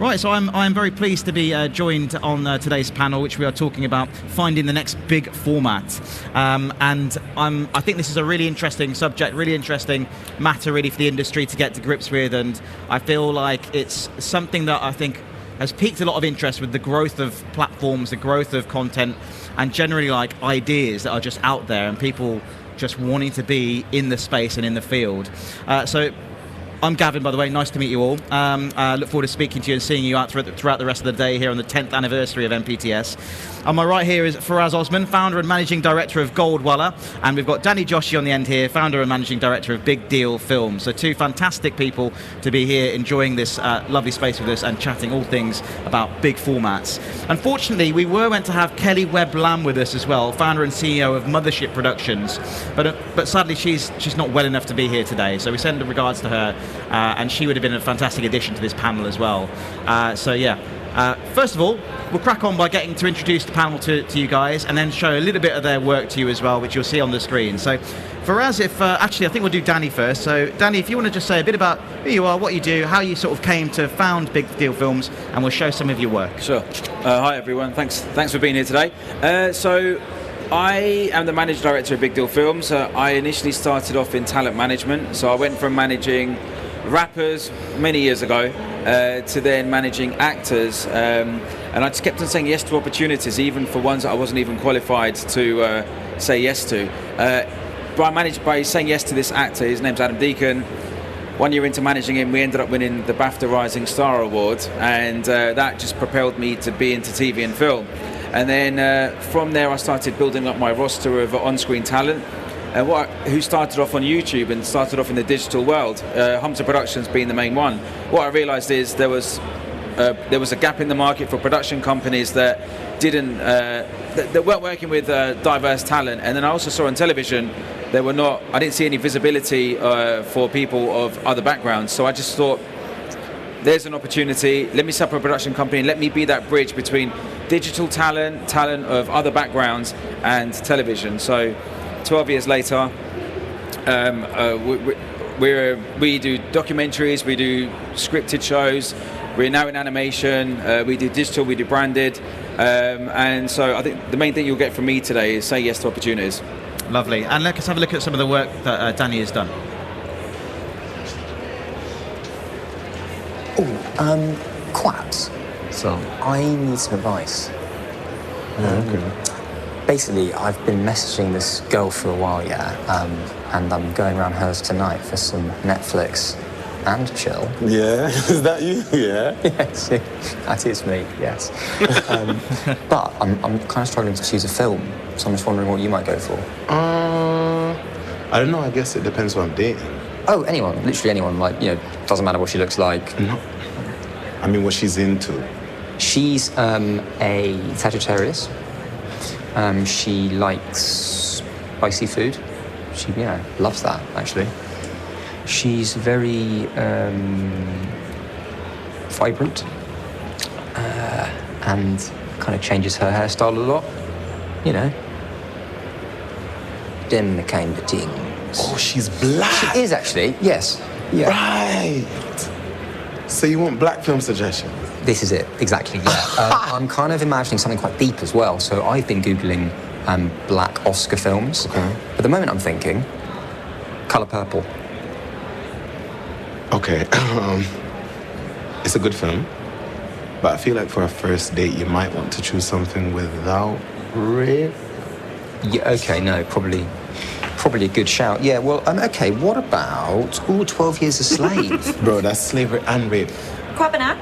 Right, so I'm very pleased to be joined on today's panel, which we are talking about finding the next big format. And I think this is a really interesting subject, really interesting matter really for the industry to get to grips with, and I feel like it's something that I think has piqued a lot of interest with the growth of platforms, the growth of content, and generally like ideas that are just out there and people just wanting to be in the space and in the field. So I'm Gavin, by the way. Nice to meet you all. Look forward to speaking to you and seeing you out throughout the rest of the day here on the 10th anniversary of MPTS. On my right here is Faraz Osman, founder and managing director of Goldwalla, and we've got Danny Joshi on the end here, founder and managing director of Big Deal Films. So two fantastic people to be here enjoying this lovely space with us and chatting all things about big formats. Unfortunately, we were meant to have Kelly Webb-Lamb with us as well, founder and CEO of Mothership Productions, but sadly she's not well enough to be here today. So we send regards to her. And she would have been a fantastic addition to this panel as well. First of all, we'll crack on by getting to introduce the panel to you guys and then show a little bit of their work to you as well, which you'll see on the screen. So Faraz, actually I think we'll do Danny first. So Danny, if you want to just say a bit about who you are, what you do, how you sort of came to found Big Deal Films, and we'll show some of your work. Sure. Hi everyone, thanks for being here today. So I am the managing director of Big Deal Films. I initially started off in talent management, so I went from managing rappers many years ago to then managing actors, and I just kept on saying yes to opportunities, even for ones that I wasn't even qualified to say yes to. But I managed by saying yes to this actor. His name's Adam Deacon. 1 year into managing him, we ended up winning the BAFTA Rising Star Award, and that just propelled me to be into TV and film. And then from there I started building up my roster of on-screen talent, who started off on YouTube and started off in the digital world, Humter Productions being the main one. What I realised is there was a gap in the market for production companies that that weren't working with diverse talent. And then I also saw on television I didn't see any visibility for people of other backgrounds. So I just thought, there's an opportunity, let me set up a production company and let me be that bridge between digital talent of other backgrounds, and television. So 12 years later, we do documentaries, we do scripted shows, we're now in animation, we do digital, we do branded, and so I think the main thing you'll get from me today is say yes to opportunities. Lovely, and let's have a look at some of the work that Danny has done. Quaps. So I need some advice. Basically, I've been messaging this girl for a while, and I'm going around hers tonight for some Netflix and chill. Yeah, is that you? Yeah. Yes, that is me. Yes. But I'm kind of struggling to choose a film, so I'm just wondering what you might go for. I don't know. I guess it depends what I'm dating. Oh, anyone, literally anyone. Like, doesn't matter what she looks like. No. I mean, what she's into. She's a Sagittarius. She likes spicy food. She, loves that, actually. She's very vibrant and kind of changes her hairstyle a lot. Them kind of things. Oh, she's black. She is, actually, yes. Yeah. Right. So you want black film suggestions? This is it, exactly, yeah. I'm kind of imagining something quite deep as well. So I've been Googling black Oscar films. Okay. At the moment I'm thinking Colour Purple. Okay. It's a good film, but I feel like for a first date you might want to choose something without rape. Yeah, okay, no, probably a good shout. Yeah, well, okay, what about 12 Years a Slave? Bro, that's slavery and rape. Krabana,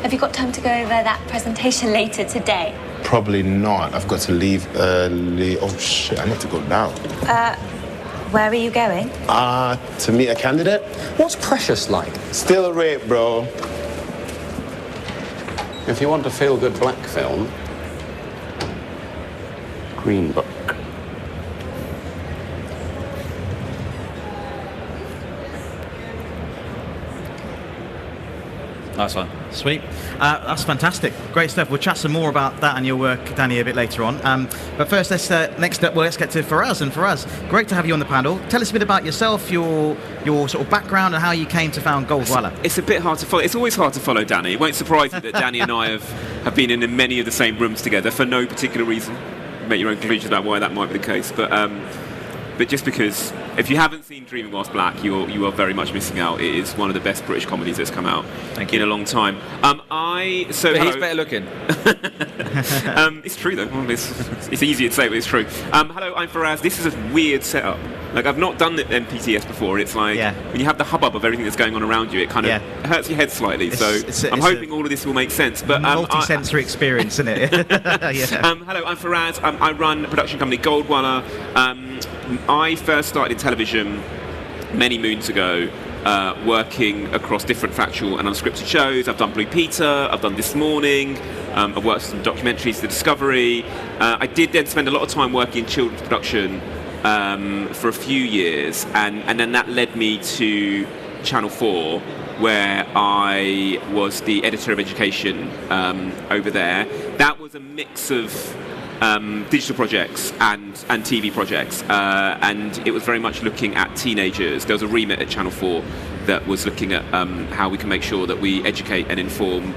have you got time to go over that presentation later today? Probably not. I've got to leave early. Oh, shit, I need to go down. Where are you going? To meet a candidate. What's Precious like? Still rape, bro. If you want a feel-good black film, Green Book. Nice one. Sweet. That's fantastic. Great stuff. We'll chat some more about that and your work, Danny, a bit later on. But first, let's get to Faraz. And Faraz, great to have you on the panel. Tell us a bit about yourself, your sort of background, and how you came to found Goldwala. It's a bit hard to follow. It's always hard to follow Danny. It won't surprise you that Danny and I have been in many of the same rooms together for no particular reason. Make your own conclusions about why that might be the case. But just because, if you haven't seen Dreaming Whilst Black, you are very much missing out. It is one of the best British comedies that's come out in a long time. But he's better looking. It's true though. Well, it's easier to say, but it's true. Hello, I'm Faraz. This is a weird setup. Like, I've not done the MPTS before. It's like when you have the hubbub of everything that's going on around you, it kind of hurts your head slightly. I'm hoping all of this will make sense. But multi-sensory experience, isn't it? Hello, I'm Faraz. I run a production company, Goldwala. I first started in television many moons ago, working across different factual and unscripted shows. I've done Blue Peter, I've done This Morning, I've worked on some documentaries, The Discovery. I did then spend a lot of time working in children's production for a few years, and then that led me to Channel 4, where I was the editor of education over there. That was a mix of digital projects and TV projects, and it was very much looking at teenagers. There was a remit at Channel 4 that was looking at how we can make sure that we educate and inform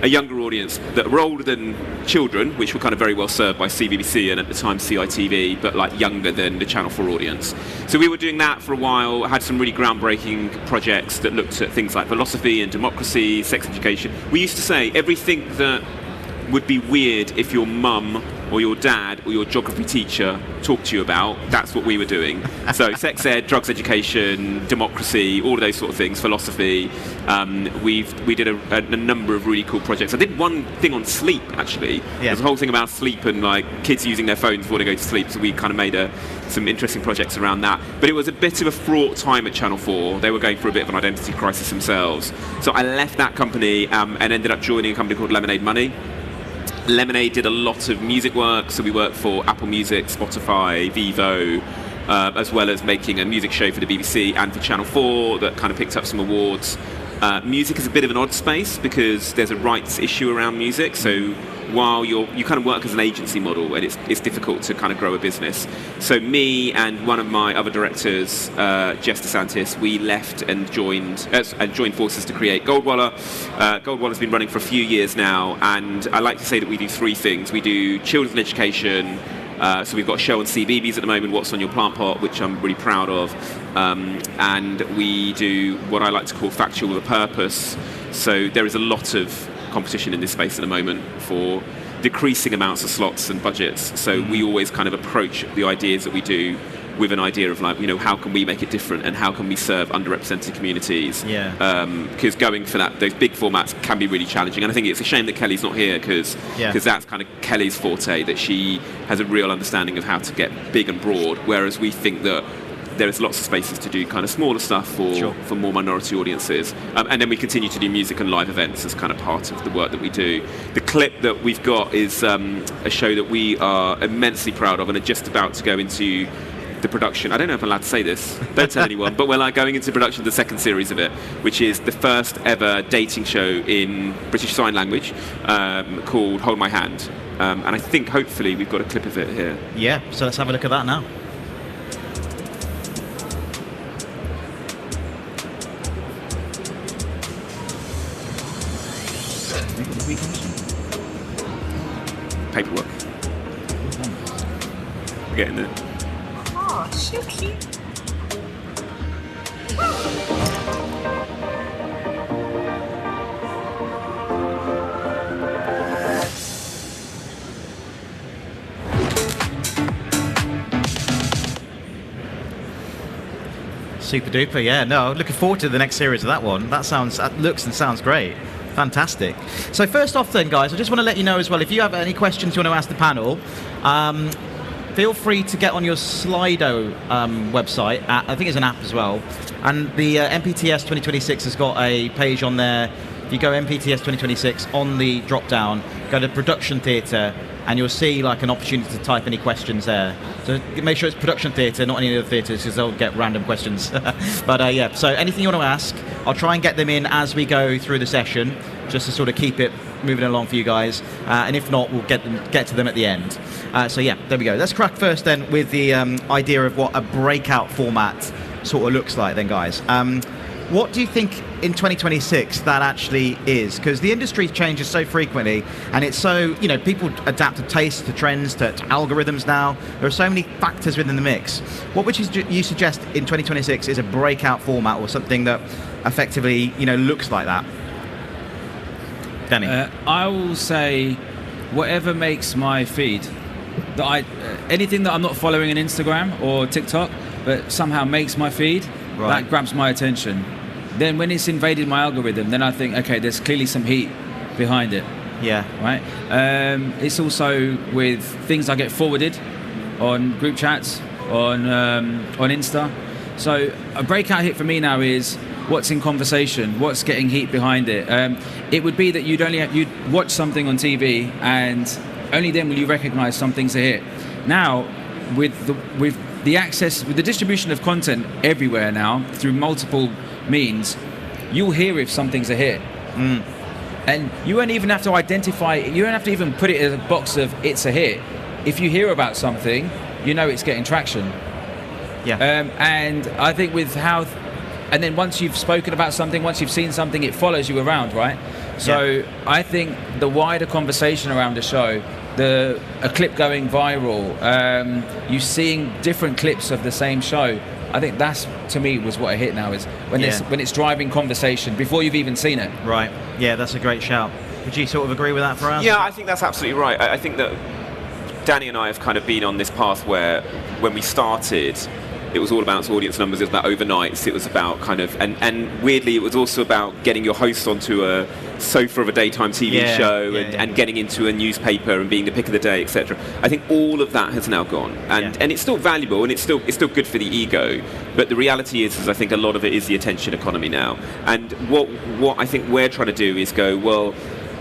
a younger audience that were older than children, which were kind of very well served by CBBC and at the time CITV, but like younger than the Channel 4 audience. So we were doing that for a while, had some really groundbreaking projects that looked at things like philosophy and democracy, sex education. We used to say everything that would be weird if your mum or your dad or your geography teacher talked to you about, that's what we were doing. So sex ed, drugs education, democracy, all of those sort of things, philosophy. We did a number of really cool projects. I did one thing on sleep, actually. There's a whole thing about sleep and like kids using their phones before they go to sleep, so we kind of made some interesting projects around that. But it was a bit of a fraught time at Channel 4. They were going through a bit of an identity crisis themselves. So I left that company and ended up joining a company called Lemonade Money. Lemonade did a lot of music work, so we worked for Apple Music, Spotify, Vivo, as well as making a music show for the BBC and for Channel 4 that kind of picked up some awards. Music is a bit of an odd space because there's a rights issue around music, so while you kind of work as an agency model, and it's difficult to kind of grow a business. So me and one of my other directors, Jess DeSantis, we left and joined forces to create Goldwala. Goldwala's been running for a few years now, and I like to say that we do three things. We do children's education. So we've got a show on CBeebies at the moment, What's on Your Plant Pot, which I'm really proud of. And we do what I like to call factual with a purpose. So there is a lot of competition in this space at the moment for decreasing amounts of slots and budgets. So we always kind of approach the ideas that we do with an idea of like, how can we make it different and how can we serve underrepresented communities? Because going for those big formats can be really challenging. And I think it's a shame that Kelly's not here because that's kind of Kelly's forte, that she has a real understanding of how to get big and broad, whereas we think that there is lots of spaces to do kind of smaller stuff for more minority audiences. And then we continue to do music and live events as kind of part of the work that we do. The clip that we've got is a show that we are immensely proud of and are just about to go into the production. I don't know if I'm allowed to say this, don't tell anyone, but we're like going into production of the second series of it, which is the first ever dating show in British Sign Language called Hold My Hand. And I think hopefully we've got a clip of it here. Yeah, so let's have a look at that now. Paperwork. We're getting there. Oh, so cute. Super duper, yeah. No, looking forward to the next series of that one. That looks and sounds great. Fantastic. So first off then, guys, I just want to let you know as well, if you have any questions you want to ask the panel, feel free to get on your Slido website. I think it's an app as well. And the MPTS 2026 has got a page on there. If you go MPTS 2026 on the drop-down, go to Production Theatre, and you'll see like an opportunity to type any questions there. So make sure it's Production Theatre, not any other theatres, because they'll get random questions. But yeah, so anything you want to ask, I'll try and get them in as we go through the session. just to sort of keep it moving along for you guys. And if not, we'll get to them at the end. So yeah, there we go. Let's crack first then with the idea of what a breakout format sort of looks like then, guys. What do you think in 2026 that actually is? Because the industry changes so frequently, and it's so, people adapt to taste, to trends, to algorithms now. There are so many factors within the mix. What would you suggest in 2026 is a breakout format, or something that effectively, looks like that? Danny? I will say whatever makes my feed, anything that I'm not following on Instagram or TikTok, but somehow makes my feed, that grabs my attention. Then when it's invaded my algorithm, then I think, okay, there's clearly some heat behind it. Yeah. Right? It's also with things I get forwarded on group chats, on Insta. So a breakout hit for me now is what's in conversation, what's getting heat behind it. It would be that you'd watch something on TV, and only then will you recognise something's a hit. Now, with the access, with the distribution of content everywhere now through multiple means, you'll hear if something's a hit. And you won't even have to identify, you don't have to even put it in a box of it's a hit. If you hear about something, you know it's getting traction. Yeah. And I think and then once you've spoken about something, once you've seen something, it follows you around, right? So I think the wider conversation around a show, a clip going viral, you seeing different clips of the same show, I think that's, to me, was what a hit now is, when it's driving conversation before you've even seen it. Right. Yeah, that's a great shout. Would you sort of agree with that, Faraz? Yeah, I think that's absolutely right. I think that Danny and I have kind of been on this path where, when we started, it was all about audience numbers, it was about overnights, it was about kind of, and weirdly it was also about getting your host onto a sofa of a daytime TV show and getting into a newspaper and being the pick of the day, etc. I think all of that has now gone, and it's still valuable, and it's still good for the ego, but the reality is I think a lot of it is the attention economy now. And what I think we're trying to do is go, well,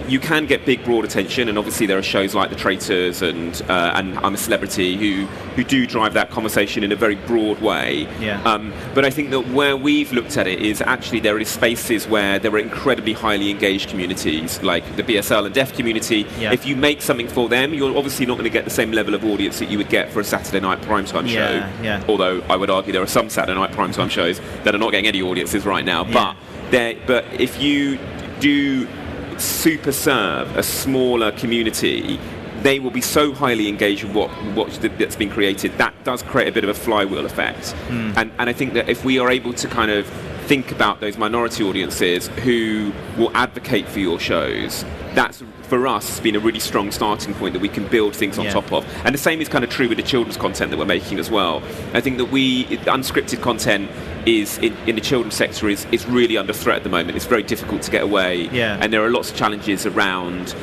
you can get big, broad attention, and obviously there are shows like The Traitors and I'm a Celebrity who do drive that conversation in a very broad way. Yeah. But I think that where we've looked at it is actually there is spaces where there are incredibly highly engaged communities, like the BSL and deaf community. Yeah. If you make something for them, you're obviously not going to get the same level of audience that you would get for a Saturday night primetime show. Yeah. Although I would argue there are some Saturday night primetime shows that are not getting any audiences right now. Yeah. But if you do super serve a smaller community, they will be so highly engaged with that's been created. That does create a bit of a flywheel effect. And I think that if we are able to kind of think about those minority audiences who will advocate for your shows, that's, for us, been a really strong starting point that we can build things on top of. And the same is kind of true with the children's content that we're making as well. I think that unscripted content is in the children's sector is really under threat at the moment. It's very difficult to get away, and there are lots of challenges around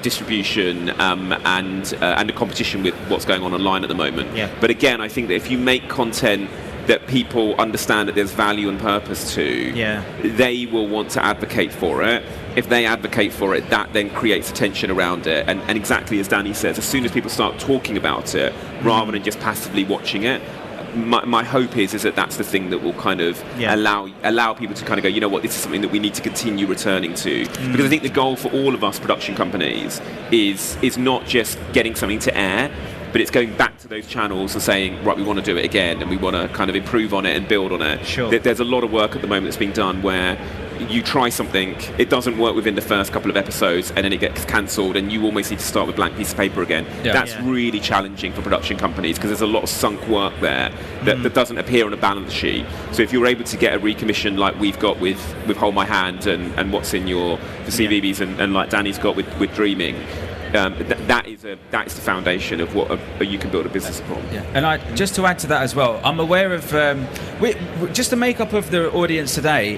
distribution and the competition with what's going on online at the moment. But again, I think that if you make content that people understand that there's value and purpose to, they will want to advocate for it. If they advocate for it, that then creates attention around it. And exactly as Danny says, as soon as people start talking about it, rather than just passively watching it, my hope is that that's the thing that will kind of allow people to kind of go, you know what, this is something that we need to continue returning to. Because I think the goal for all of us production companies is not just getting something to air, but it's going back to those channels and saying, right, we want to do it again, and we want to kind of improve on it and build on it. Sure. There's a lot of work at the moment that's being done where you try something, it doesn't work within the first couple of episodes, and then it gets cancelled, and you almost need to start with a blank piece of paper again. That's really challenging for production companies, because there's a lot of sunk work there that doesn't appear on a balance sheet. So if you're able to get a recommission like we've got with Hold My Hand and what's in your the CVBs and like Danny's got with Dreaming, that is the foundation of what you can build a business upon. And just to add to that as well, I'm aware of just the makeup of the audience today.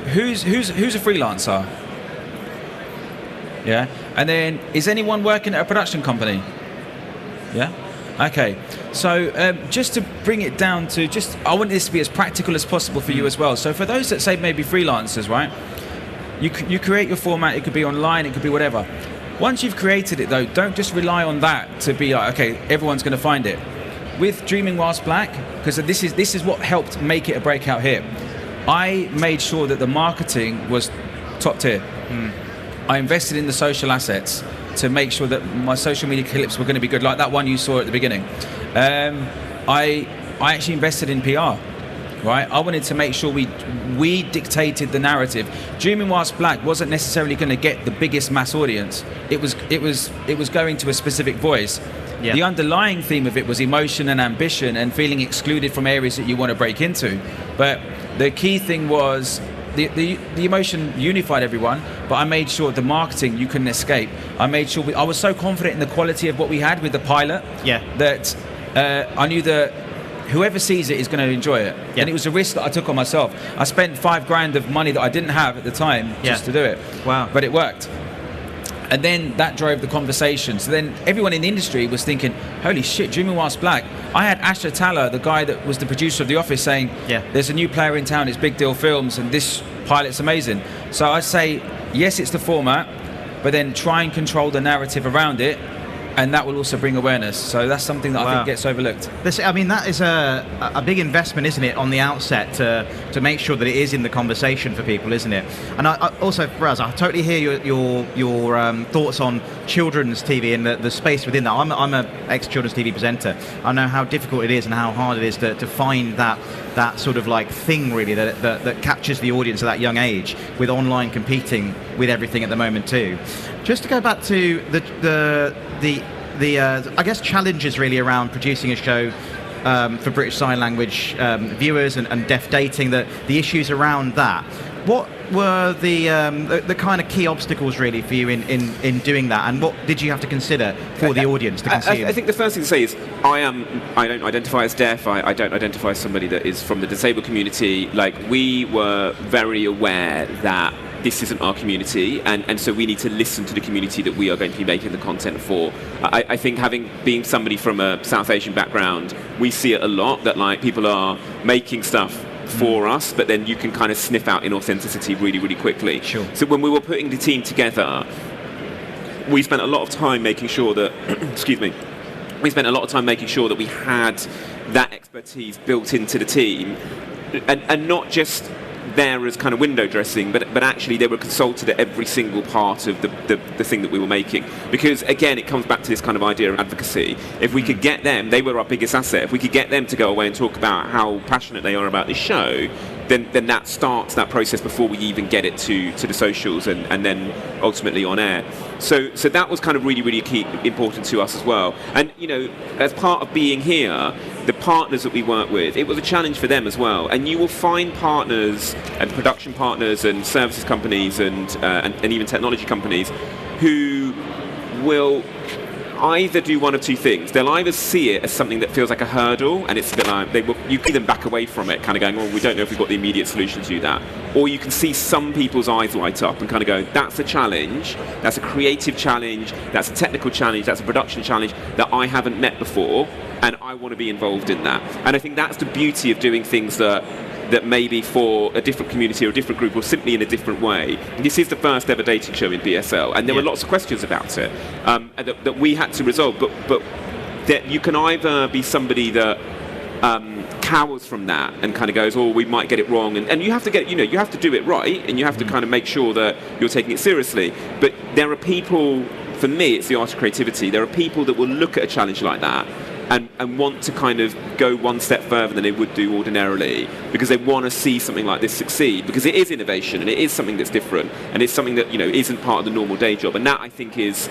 Who's a freelancer? Yeah, and then is anyone working at a production company? Yeah. Okay, so just to bring it down to I want this to be as practical as possible for you as well. So for those that say maybe freelancers, right? You create your format. It could be online. It could be whatever. Once you've created it, though, don't just rely on that to be like, okay, everyone's going to find it. With Dreaming Whilst Black, because this is what helped make it a breakout hit, I made sure that the marketing was top tier. I invested in the social assets to make sure that my social media clips were going to be good, like that one you saw at the beginning. I actually invested in PR. Right, I wanted to make sure we dictated the narrative. Dreaming Whilst Black wasn't necessarily going to get the biggest mass audience. It was going to a specific voice. Yeah. The underlying theme of it was emotion and ambition and feeling excluded from areas that you want to break into. But the key thing was the emotion unified everyone, but I made sure the marketing you couldn't escape. I made sure I was so confident in the quality of what we had with the pilot that I knew that whoever sees it is going to enjoy it. Yeah. And it was a risk that I took on myself. I spent $5,000 of money that I didn't have at the time just to do it. Wow. But it worked. And then that drove the conversation. So then everyone in the industry was thinking, holy shit, Dreaming Whilst Black. I had Asher Talla, the guy that was the producer of The Office, saying, there's a new player in town, it's Big Deal Films, and this pilot's amazing. So I say, yes, it's the format, but then try and control the narrative around it, and that will also bring awareness. So that's something that I think gets overlooked. I mean, that is a big investment, isn't it, on the outset to make sure that it is in the conversation for people, isn't it? And I also, Raz, I totally hear your thoughts on children's TV and the space within that. I'm an ex-children's TV presenter. I know how difficult it is and how hard it is to find that sort of like thing really that captures the audience at that young age, with online competing with everything at the moment too. Just to go back to the I guess challenges really around producing a show for British Sign Language viewers and deaf dating, the issues around that. What were the kind of key obstacles really for you in doing that, and what did you have to consider for the audience to consume? I think the first thing to say is I don't identify as deaf. I don't identify as somebody that is from the disabled community. Like, we were very aware that this isn't our community, and so we need to listen to the community that we are going to be making the content for. I think being somebody from a South Asian background, we see it a lot that like people are making stuff for us, but then you can kind of sniff out inauthenticity really, really quickly. Sure. So when we were putting the team together, we spent a lot of time making sure that, we spent a lot of time making sure that we had that expertise built into the team, and not just there as kind of window dressing, but actually they were consulted at every single part of the thing that we were making. Because again, it comes back to this kind of idea of advocacy. If we could get them, they were our biggest asset. If we could get them to go away and talk about how passionate they are about this show, then that starts that process before we even get it to the socials and then ultimately on air. So that was kind of really, really important to us as well. And you know, as part of being here, the partners that we work with, it was a challenge for them as well. And you will find partners and production partners and services companies and even technology companies who will either do one of two things. They'll either see it as something that feels like a hurdle, and it's a bit like you can then back away from it, kind of going, well, we don't know if we've got the immediate solution to that. Or you can see some people's eyes light up and kind of go, that's a challenge, that's a creative challenge, that's a technical challenge, that's a production challenge that I haven't met before, and I want to be involved in that. And I think that's the beauty of doing things that maybe for a different community or a different group or simply in a different way. This is the first ever dating show in BSL, and there were lots of questions about it that we had to resolve, but that you can either be somebody that cowers from that and kind of goes, oh, we might get it wrong, and you have to get, you have to do it right, and you have to kind of make sure that you're taking it seriously. But there are people, for me, it's the art of creativity, there are people that will look at a challenge like that and want to kind of go one step further than they would do ordinarily, because they want to see something like this succeed, because it is innovation and it is something that's different and it's something that isn't part of the normal day job. And that, I think, is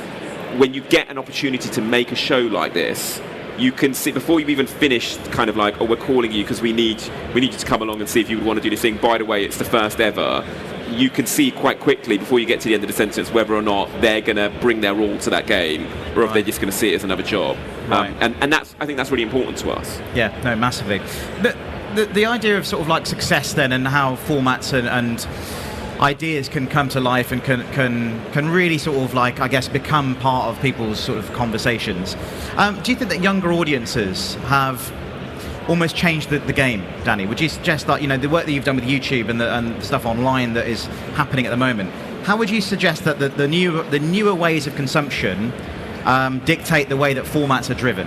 when you get an opportunity to make a show like this, you can see before you've even finished, kind of like, oh, we're calling you because we need you to come along and see if you would want to do this thing. By the way, it's the first ever. You can see quite quickly before you get to the end of the sentence whether or not they're going to bring their all to that game, or if they're just going to see it as another job. Right. And I think that's really important to us. Yeah, no, massively. The idea of sort of like success then, and how formats and ideas can come to life and can really sort of like, I guess, become part of people's sort of conversations. Do you think that younger audiences have almost changed the game, Danny? Would you suggest that, the work that you've done with YouTube and the stuff online that is happening at the moment, how would you suggest that the newer ways of consumption dictate the way that formats are driven?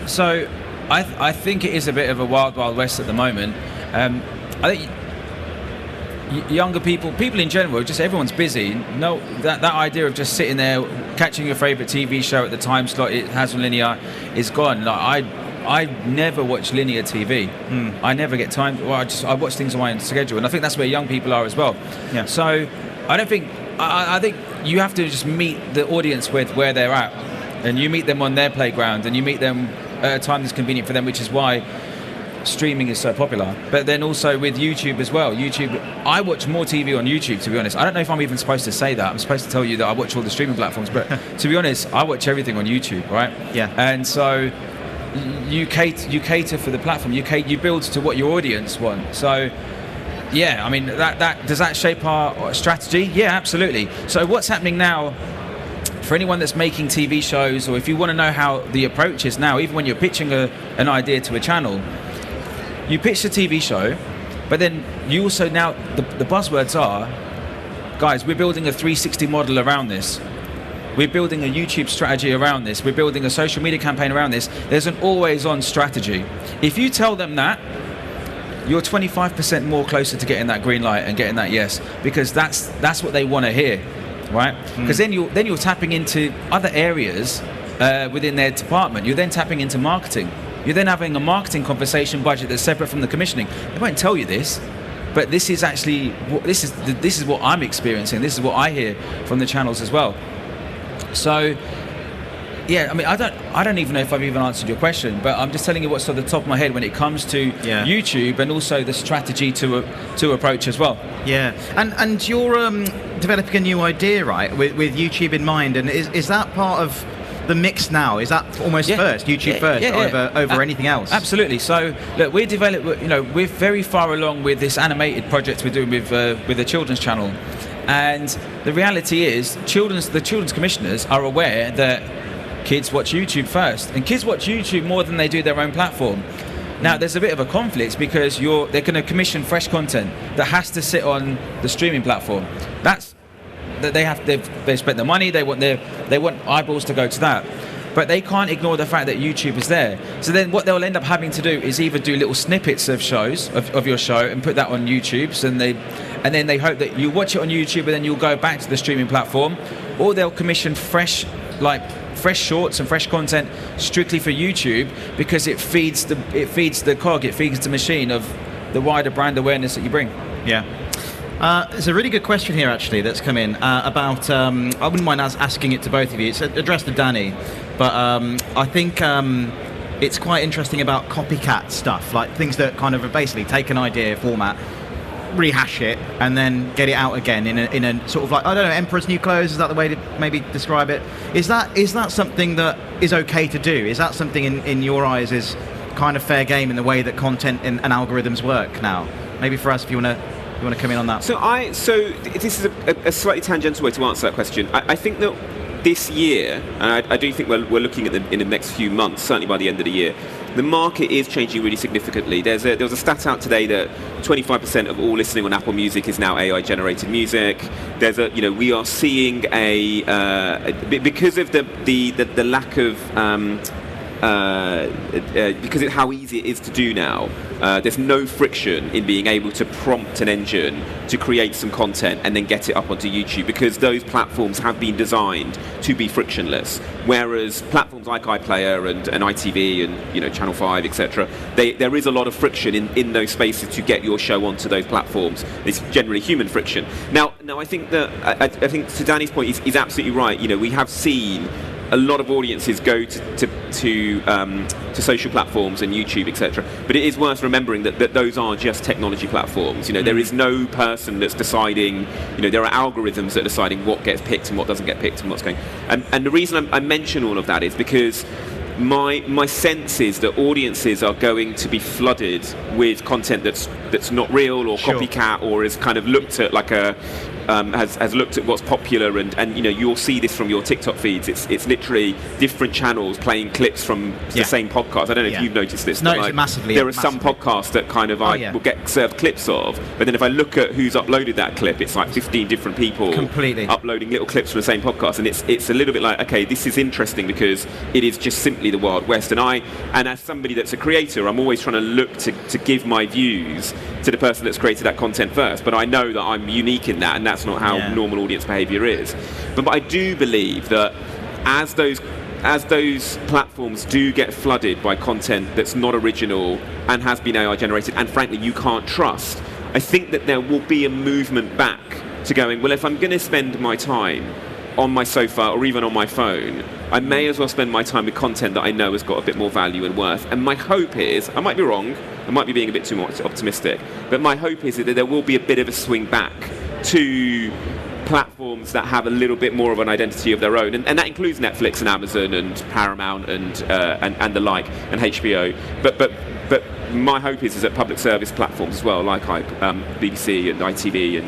So I think it is a bit of a wild west at the moment. I think younger people in general, just everyone's busy. No, that idea of just sitting there catching your favourite TV show at the time slot it has on linear is gone. Like I never watch linear TV. I never get time. Well, I watch things on my own schedule, and I think that's where young people are as well. Yeah. So I think you have to just meet the audience with where they're at, and you meet them on their playground, and you meet them at a time that's convenient for them, which is why streaming is so popular. But then also with YouTube as well. I watch more TV on YouTube, to be honest. I don't know if I'm even supposed to say that. I'm supposed to tell you that I watch all the streaming platforms, but to be honest, I watch everything on YouTube, right? Yeah. And so you cater for the platform. You build to what your audience want. So yeah, I mean, that does that shape our strategy? Yeah, absolutely. So what's happening now? For anyone that's making TV shows, or if you want to know how the approach is now, even when you're pitching an idea to a channel, you pitch the TV show, but then you also now, the buzzwords are, guys, we're building a 360 model around this. We're building a YouTube strategy around this. We're building a social media campaign around this. There's an always-on strategy. If you tell them that, you're 25% more closer to getting that green light and getting that yes, because that's what they want to hear, right? Because then you're tapping into other areas within their department. You're then tapping into marketing. You're then having a marketing conversation budget that's separate from the commissioning. They won't tell you this, but this is actually this is what I'm experiencing. This is what I hear from the channels as well. So, yeah, I mean, I don't even know if I've even answered your question, but I'm just telling you what's on the top of my head when it comes to YouTube, and also the strategy to approach as well. Yeah, and you're developing a new idea, right, with YouTube in mind, and is that part of the mix now? Is that almost first, YouTube first, over anything else? Absolutely. So look, we're very far along with this animated project we're doing with the children's channel, and the reality is, the children's commissioners are aware that kids watch YouTube first, and kids watch YouTube more than they do their own platform. Now, there's a bit of a conflict because they're going to commission fresh content that has to sit on the streaming platform. They've spent the money. They want eyeballs to go to that, but they can't ignore the fact that YouTube is there. So then, what they'll end up having to do is either do little snippets of shows of your show and put that on YouTube, and then they hope that you watch it on YouTube, and then you'll go back to the streaming platform, or they'll commission fresh shorts and fresh content strictly for YouTube, because it feeds the cog, it feeds the machine of the wider brand awareness that you bring. Yeah. There's a really good question here, actually, that's come in about. I wouldn't mind asking it to both of you. It's addressed to Danny, but I think it's quite interesting about copycat stuff, like things that kind of basically take an idea format, rehash it, and then get it out again in a sort of like, I don't know, Emperor's New Clothes. Is that the way to maybe describe it? Is that something that is okay to do? Is that something in your eyes is kind of fair game in the way that content and algorithms work now? Maybe for us, if you want to come in on that. So this is a slightly tangential way to answer that question. I think that this year, and I do think we're looking at in the next few months, certainly by the end of the year, the market is changing really significantly. There was a stat out today that 25% of all listening on Apple Music is now AI-generated music. We are seeing because of the lack of because of how easy it is to do now, there's no friction in being able to prompt an engine to create some content and then get it up onto YouTube, because those platforms have been designed to be frictionless, whereas platforms like iPlayer and ITV and Channel 5, etc., there is a lot of friction in those spaces to get your show onto those platforms. It's generally human friction. Now I think that I think to Danny's point, he's absolutely right. We have seen a lot of audiences go to social platforms and YouTube, etc. But it is worth remembering that those are just technology platforms. There is no person that's deciding. There are algorithms that are deciding what gets picked and what doesn't get picked and what's going. And the reason I mention all of that is because my sense is that audiences are going to be flooded with content that's not real or copycat, or is kind of looked at like a has looked at what's popular, and you'll see this from your TikTok feeds. It's literally different channels playing clips from the same podcast. I don't know if you've noticed this. Noticed it massively. There are some podcasts that kind of will get served clips of, but then if I look at who's uploaded that clip, it's like 15 different people completely uploading little clips from the same podcast, and it's a little bit like, okay, this is interesting because it is just simply the Wild West. And as somebody that's a creator, I'm always trying to look to give my views to the person that's created that content first, but I know that I'm unique in that, and that's not how normal audience behavior is. But I do believe that as those platforms do get flooded by content that's not original and has been AI generated, and frankly you can't trust, I think that there will be a movement back to going, well, if I'm going to spend my time on my sofa or even on my phone, I may as well spend my time with content that I know has got a bit more value and worth. And my hope is, I might be wrong, I might be being a bit too much optimistic, but my hope is that there will be a bit of a swing back to platforms that have a little bit more of an identity of their own, and that includes Netflix and Amazon and Paramount and the like, and HBO. But my hope is that public service platforms as well, like BBC and ITV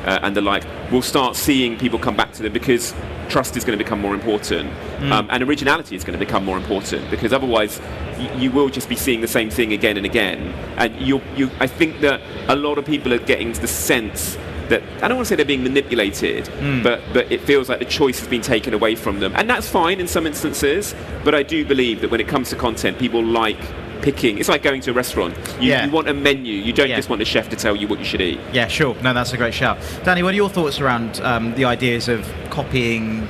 and the like, will start seeing people come back to them, because trust is going to become more important, and originality is going to become more important, because otherwise you will just be seeing the same thing again and again. And I think that a lot of people are getting the sense that, I don't want to say they're being manipulated, but it feels like the choice has been taken away from them, and that's fine in some instances. But I do believe that when it comes to content, people like picking. It's like going to a restaurant. You want a menu. You don't just want the chef to tell you what you should eat. Yeah, sure. No, that's a great shout. Danny, what are your thoughts around the ideas of copying,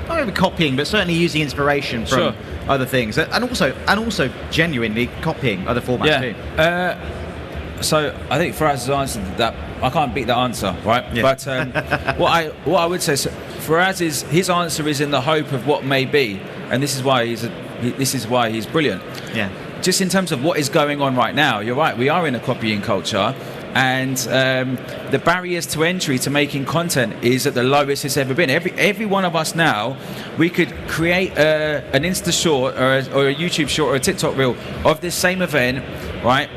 not even copying, but certainly using inspiration from other things, and also genuinely copying other formats too? So I think Faraz has answered that. I can't beat that answer, right? Yeah. But what I would say, so Faraz, is his answer is in the hope of what may be, and this is why he's brilliant. Yeah. Just in terms of what is going on right now, you're right. We are in a copying culture, and the barriers to entry to making content is at the lowest it's ever been. Every one of us now, we could create an Insta short or a YouTube short or a TikTok reel of this same event, right?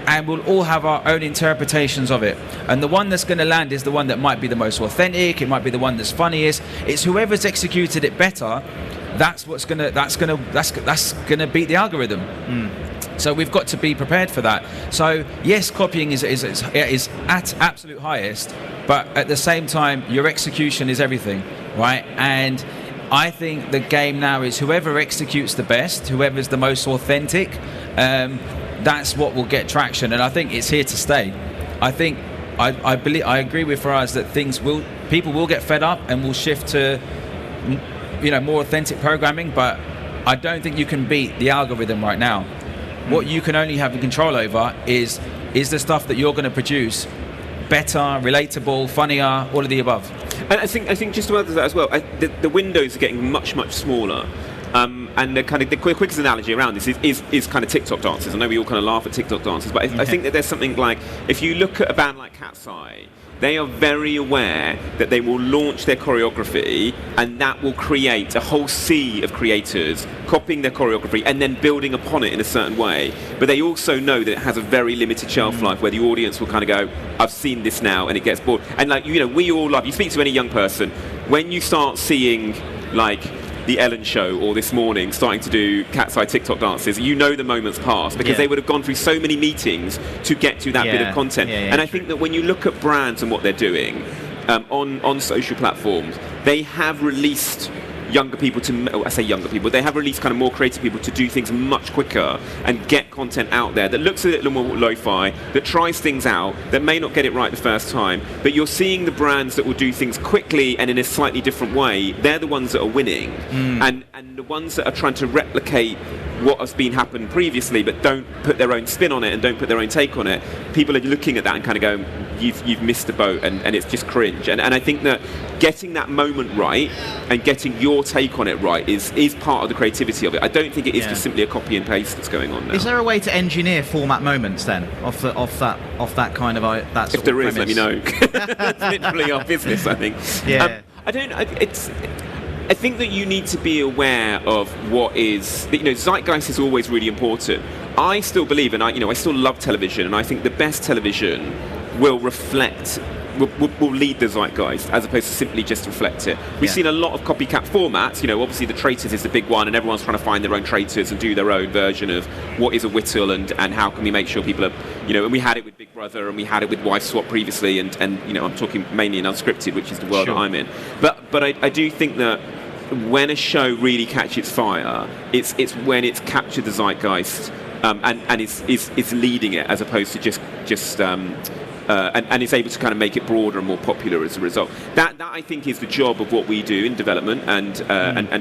And we'll all have our own interpretations of it. And the one that's going to land is the one that might be the most authentic. It might be the one that's funniest. It's whoever's executed it better. That's gonna beat the algorithm. So we've got to be prepared for that. So yes, copying is at absolute highest, but at the same time, your execution is everything, right? And I think the game now is whoever executes the best, whoever's the most authentic. That's what will get traction, and I think it's here to stay. I think I agree with Faraz that people will get fed up and will shift to more authentic programming, but I don't think you can beat the algorithm right now. What you can only have control over is the stuff that you're going to produce better, relatable, funnier, all of the above. And I think just to add to that as well, the windows are getting much smaller. And the quickest analogy around this is kind of TikTok dances. I know we all kind of laugh at TikTok dances, but I think that there's something like, if you look at a band like Cat's Eye, they are very aware that they will launch their choreography, and that will create a whole sea of creators copying their choreography and then building upon it in a certain way. But they also know that it has a very limited shelf life, where the audience will kind of go, I've seen this now, and it gets bored. And we all love, you speak to any young person, when you start seeing the Ellen Show or This Morning starting to do Cat's Eye TikTok dances, the moments pass, because they would have gone through so many meetings to get to that bit of content. And I think that when you look at brands and what they're doing on social platforms, they have released younger people they have released kind of more creative people to do things much quicker and get content out there that looks a little more lo-fi, that tries things out, that may not get it right the first time, but you're seeing the brands that will do things quickly and in a slightly different way. They're the ones that are winning, and the ones that are trying to replicate what has been happened previously but don't put their own spin on it and don't put their own take on it, people are looking at that and kind of going, you've missed the boat, and it's just cringe. And I think that getting that moment right and getting your take on it right is part of the creativity of it. I don't think it is just simply a copy and paste that's going on now. Is there a way to engineer format moments then off that kind of that sort if there of is, let me know. That's literally our business, I think. I think that you need to be aware of what is, zeitgeist is always really important. I still believe, and I still love television, and I think the best television will reflect will lead the zeitgeist as opposed to simply just reflect it. We've seen a lot of copycat formats. Obviously the traitors is the big one, and everyone's trying to find their own traitors and do their own version of what is a Whittle and how can we make sure people are, and we had it with Big Brother and we had it with Wife Swap previously, and I'm talking mainly in unscripted, which is the world that I'm in. But I do think that when a show really catches fire, it's when it's captured the zeitgeist and it's leading it as opposed to just and it's able to kind of make it broader and more popular as a result. That I think is the job of what we do in development and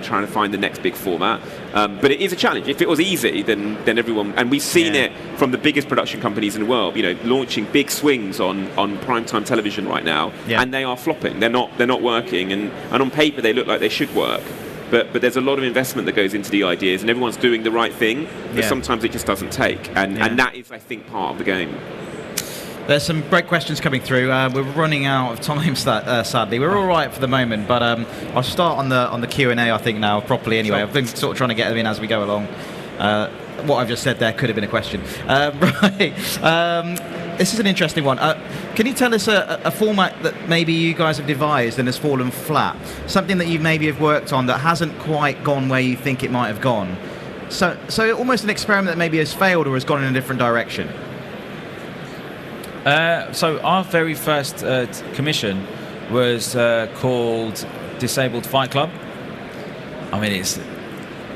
trying to find the next big format. But it is a challenge. If it was easy, then everyone, and we've seen it from the biggest production companies in the world, launching big swings on primetime television right now, and they are flopping. They're not working, and on paper they look like they should work. But there's a lot of investment that goes into the ideas, and everyone's doing the right thing, but sometimes it just doesn't take. And that is, I think, part of the game. There's some great questions coming through. We're running out of time, sadly. We're all right for the moment, but I'll start on the Q&A, I think, now, properly anyway. I've been sort of trying to get them in as we go along. What I've just said there could have been a question. Right. This is an interesting one. Can you tell us a format that maybe you guys have devised and has fallen flat? Something that you maybe have worked on that hasn't quite gone where you think it might have gone? So almost an experiment that maybe has failed or has gone in a different direction. So our very first commission was called Disabled Fight Club. I mean, it's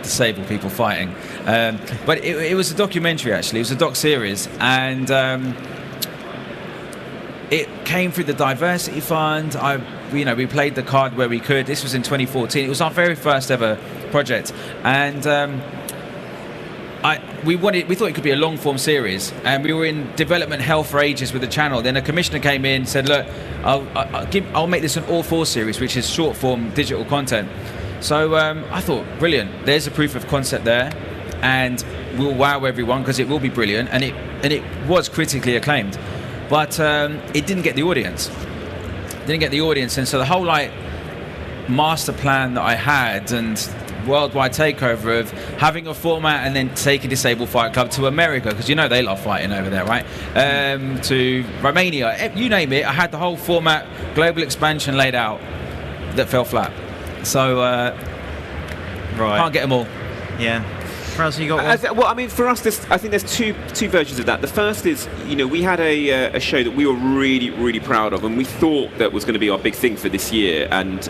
disabled people fighting. But it was a documentary, actually. It was a doc series. And it came through the Diversity Fund. We played the card where we could. This was in 2014. It was our very first ever project. And we thought it could be a long form series, and we were in development hell for ages with the channel. Then a commissioner came in and said, look, I'll make this an all 4 series, which is short form digital content. So I thought, brilliant, there's a proof of concept there, and we'll wow everyone because it will be brilliant. And it was critically acclaimed, but it didn't get the audience. And so the whole master plan that I had and worldwide takeover of having a format and then taking Disabled Fight Club to America, because they love fighting over there, right? To Romania, you name it. I had the whole format, global expansion laid out that fell flat. So can't get them all. Yeah. Fraz, you got one? Well, I mean, for us, I think there's two versions of that. The first is, we had a show that we were really, really proud of, and we thought that was going to be our big thing for this year, and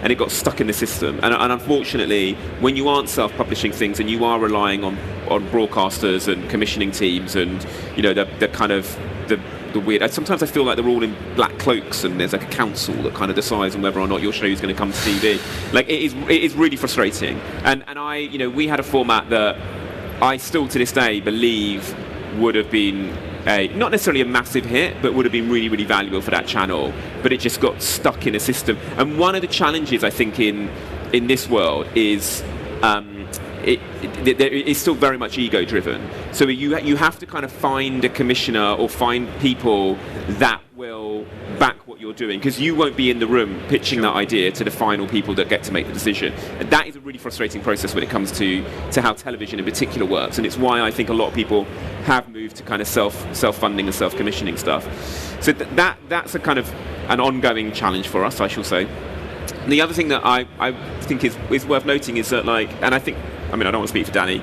it got stuck in the system. And unfortunately, when you aren't self-publishing things and you are relying on broadcasters and commissioning teams, and the kind of the weird. Sometimes I feel like they're all in black cloaks, and there's like a council that kind of decides on whether or not your show is going to come to TV. Like it is really frustrating. And we had a format that I still to this day believe would have been not necessarily a massive hit, but would have been really, really valuable for that channel. But it just got stuck in a system. And one of the challenges I think in this world is. It's still very much ego driven, so you have to kind of find a commissioner or find people that will back what you're doing, because you won't be in the room pitching that idea to the final people that get to make the decision. And that is a really frustrating process when it comes to how television in particular works, and it's why I think a lot of people have moved to kind of self-funding and self-commissioning stuff. So that's a kind of an ongoing challenge for us, I shall say. And the other thing that I think is worth noting is that, I don't want to speak for Danny,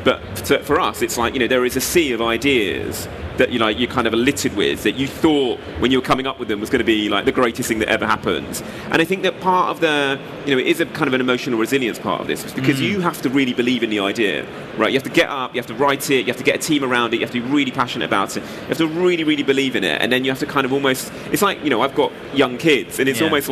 but for us, it's there is a sea of ideas that you kind of are littered with, that you thought when you were coming up with them was going to be the greatest thing that ever happens. And I think that part of the, it is a kind of an emotional resilience part of this, because you have to really believe in the idea, right? You have to get up, you have to write it, you have to get a team around it, you have to be really passionate about it, you have to really, really believe in it, and then you have to kind of almost, it's I've got young kids, and it's almost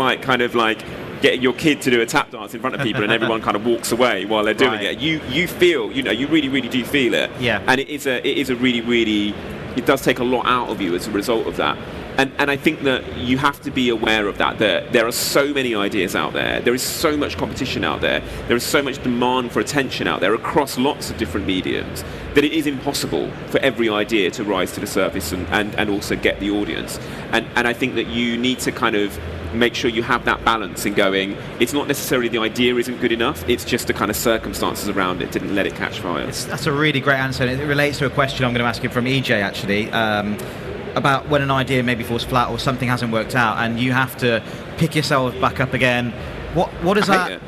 getting your kid to do a tap dance in front of people and everyone kind of walks away while they're doing it. You feel, you really, really do feel it. Yeah. And it is a really, really, it does take a lot out of you as a result of that. And I think that you have to be aware of that. There are so many ideas out there. There is so much competition out there. There is so much demand for attention out there across lots of different mediums that it is impossible for every idea to rise to the surface and also get the audience. And I think that you need to kind of make sure you have that balance in going, it's not necessarily the idea isn't good enough, it's just the kind of circumstances around it didn't let it catch fire. That's a really great answer, and it relates to a question I'm going to ask you from EJ, actually. about when an idea maybe falls flat or something hasn't worked out, and you have to pick yourself back up again. What does that?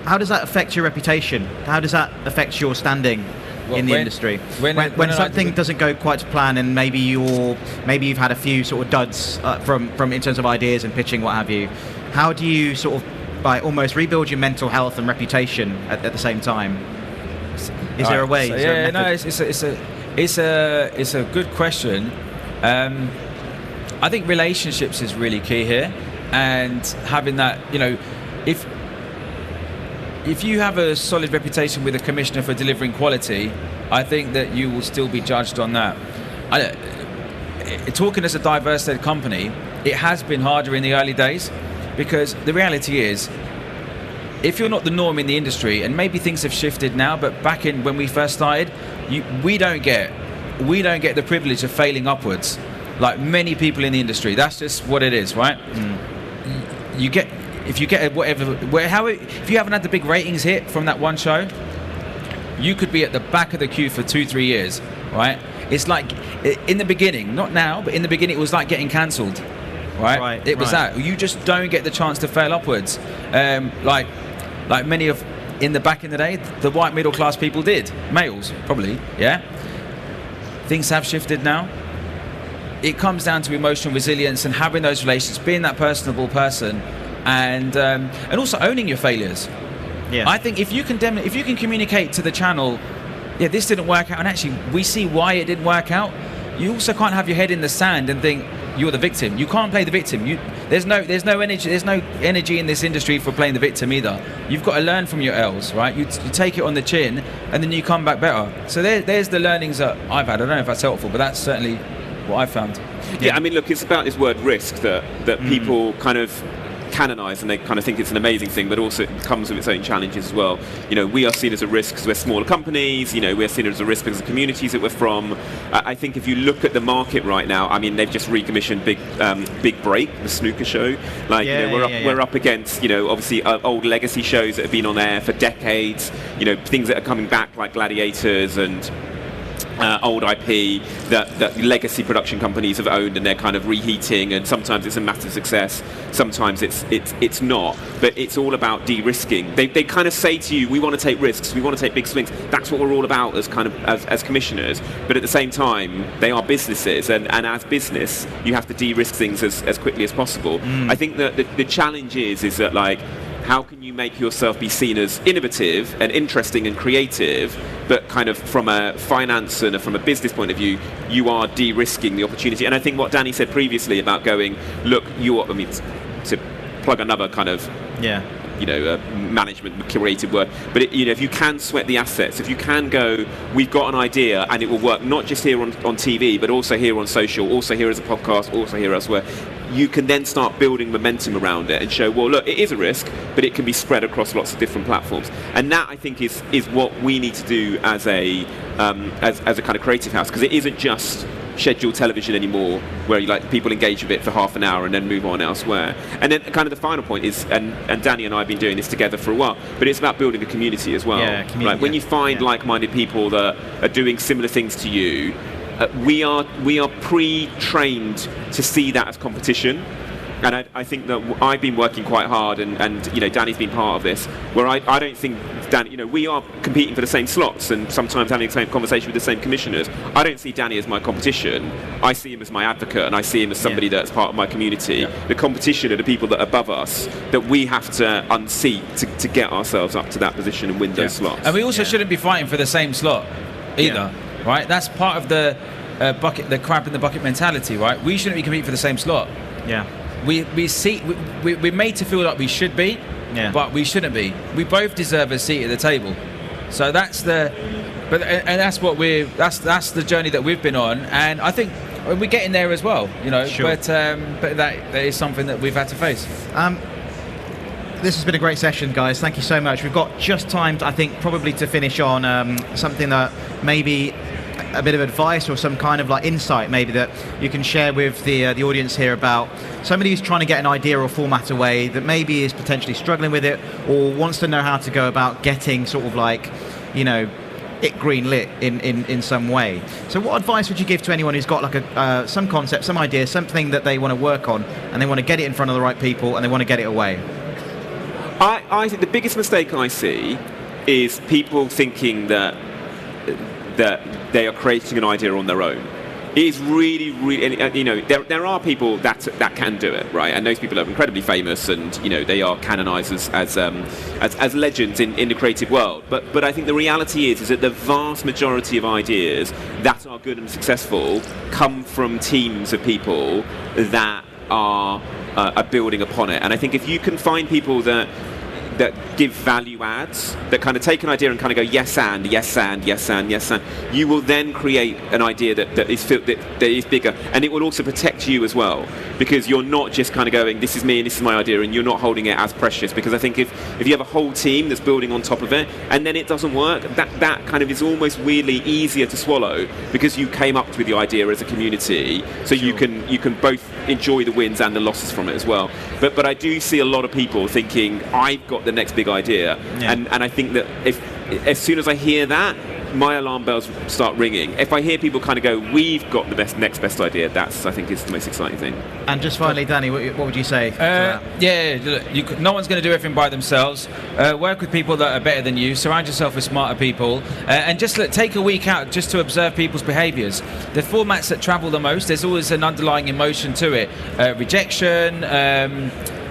How does that affect your reputation? How does that affect your standing in the industry? When something doesn't go quite to plan, and maybe you've had a few sort of duds from in terms of ideas and pitching, what have you. How do you sort of almost rebuild your mental health and reputation at the same time? Is there a way? It's a good question. I think relationships is really key here, and having that, if you have a solid reputation with a commissioner for delivering quality, I think that you will still be judged on that. Talking as a diverse-led company, it has been harder in the early days, because the reality is, if you're not the norm in the industry, and maybe things have shifted now, but back in when we first started, we don't get the privilege of failing upwards like many people in the industry. That's just what it is, right? If you haven't had the big ratings hit from that one show, you could be at the back of the queue for 2-3 years, right? It's like in the beginning, not now, but in the beginning, it was like getting cancelled, right? It was that you just don't get the chance to fail upwards, like many of back in the day, the white middle class people did, males probably, yeah. Things have shifted now. It comes down to emotional resilience and having those relations, being that personable person. And also owning your failures. Yeah. I think if you can communicate to the channel, this didn't work out, and actually we see why it didn't work out. You also can't have your head in the sand and think you're the victim. You can't play the victim. There's no energy in this industry for playing the victim either. You've got to learn from your L's, right? You take it on the chin, and then you come back better. So there's the learnings that I've had. I don't know if that's helpful, but that's certainly what I've found. Yeah, I mean, look, it's about this word risk that people kind of canonise, and they kind of think it's an amazing thing, but also it comes with its own challenges as well. We are seen as a risk because we're smaller companies. We're seen as a risk because of the communities that we're from. I think if you look at the market right now, I mean, they've just recommissioned Big Break, the snooker show. We're up against obviously old legacy shows that have been on air for decades. Things that are coming back like Gladiators and old IP that legacy production companies have owned, and they're kind of reheating, and sometimes it's a massive success, sometimes it's not, but it's all about de-risking. They kind of say to you, we want to take risks, we want to take big swings. That's what we're all about as commissioners, but at the same time they are businesses, and as business you have to de-risk things as quickly as possible. I think that the challenge is that, like, how can you make yourself be seen as innovative and interesting and creative, but kind of from a finance and from a business point of view, you are de-risking the opportunity. And I think what Danny said previously about going, look, to plug another kind of management creative word, but if you can sweat the assets, if you can go, we've got an idea and it will work not just here on TV, but also here on social, also here as a podcast, also here elsewhere, you can then start building momentum around it and show, well, look, it is a risk, but it can be spread across lots of different platforms. And that, I think, is what we need to do as a kind of creative house, because it isn't just scheduled television anymore, where people engage with it for half an hour and then move on elsewhere. And then kind of the final point is, and Danny and I have been doing this together for a while, but it's about building a community as well. When you find like-minded people that are doing similar things to you, we are pre-trained to see that as competition. And I think that I've been working quite hard, and Danny's been part of this, where I don't think Danny, we are competing for the same slots and sometimes having the same conversation with the same commissioners. I don't see Danny as my competition. I see him as my advocate, and I see him as somebody that's part of my community. The competition are the people that are above us that we have to unseat to get ourselves up to that position and win those slots. And we also shouldn't be fighting for the same slot either, right? That's part of the crab in the bucket mentality, right? We shouldn't be competing for the same slot. Yeah. We're made to feel like we should be, but we shouldn't be. We both deserve a seat at the table. So that's the journey that we've been on, and I think we're getting there as well, Sure. But that is something that we've had to face. This has been a great session, guys. Thank you so much. We've got just time, I think, probably to finish on something that maybe a bit of advice or some kind of insight maybe that you can share with the audience here about somebody who's trying to get an idea or format away that maybe is potentially struggling with it or wants to know how to go about getting sort of it green lit in some way. So what advice would you give to anyone who's got like some concept, some idea, something that they want to work on, and they want to get it in front of the right people, and they want to get it away? I think the biggest mistake I see is people thinking that they are creating an idea on their own. It is really, there are people that can do it, right? And those people are incredibly famous, and they are canonized as legends in the creative world. But I think the reality is that the vast majority of ideas that are good and successful come from teams of people that are building upon it. And I think if you can find people that give value adds, that kind of take an idea and kind of go yes and, you will then create an idea that is bigger, and it will also protect you as well, because you're not just kind of going, this is me and this is my idea, and you're not holding it as precious. Because I think if you have a whole team that's building on top of it, and then it doesn't work, that kind of is almost weirdly easier to swallow, because you came up with the idea as a community, so you can both enjoy the wins and the losses from it as well. But I do see a lot of people thinking, I've got the next big idea, and I think that as soon as I hear that, my alarm bells start ringing. If I hear people kind of go, we've got the next best idea, that's, I think, is the most exciting thing. And just finally, Danny, what would you say? No one's going to do everything by themselves. Work with people that are better than you. Surround yourself with smarter people, and just take a week out just to observe people's behaviours. The formats that travel the most, there's always an underlying emotion to it. Rejection,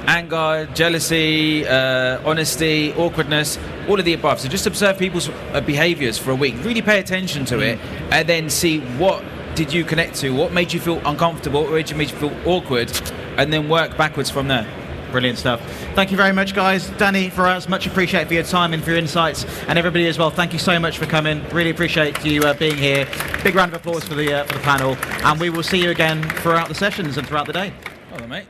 anger, jealousy, honesty, awkwardness, all of the above. So just observe people's behaviours for a week. Really pay attention to it, and then see what did you connect to, what made you feel uncomfortable, what made you feel awkward, and then work backwards from there. Brilliant stuff. Thank you very much, guys. Danny, for us, much appreciated for your time and for your insights, and everybody as well. Thank you so much for coming. Really appreciate you being here. Big round of applause for the panel, and we will see you again throughout the sessions and throughout the day. Hello, mate.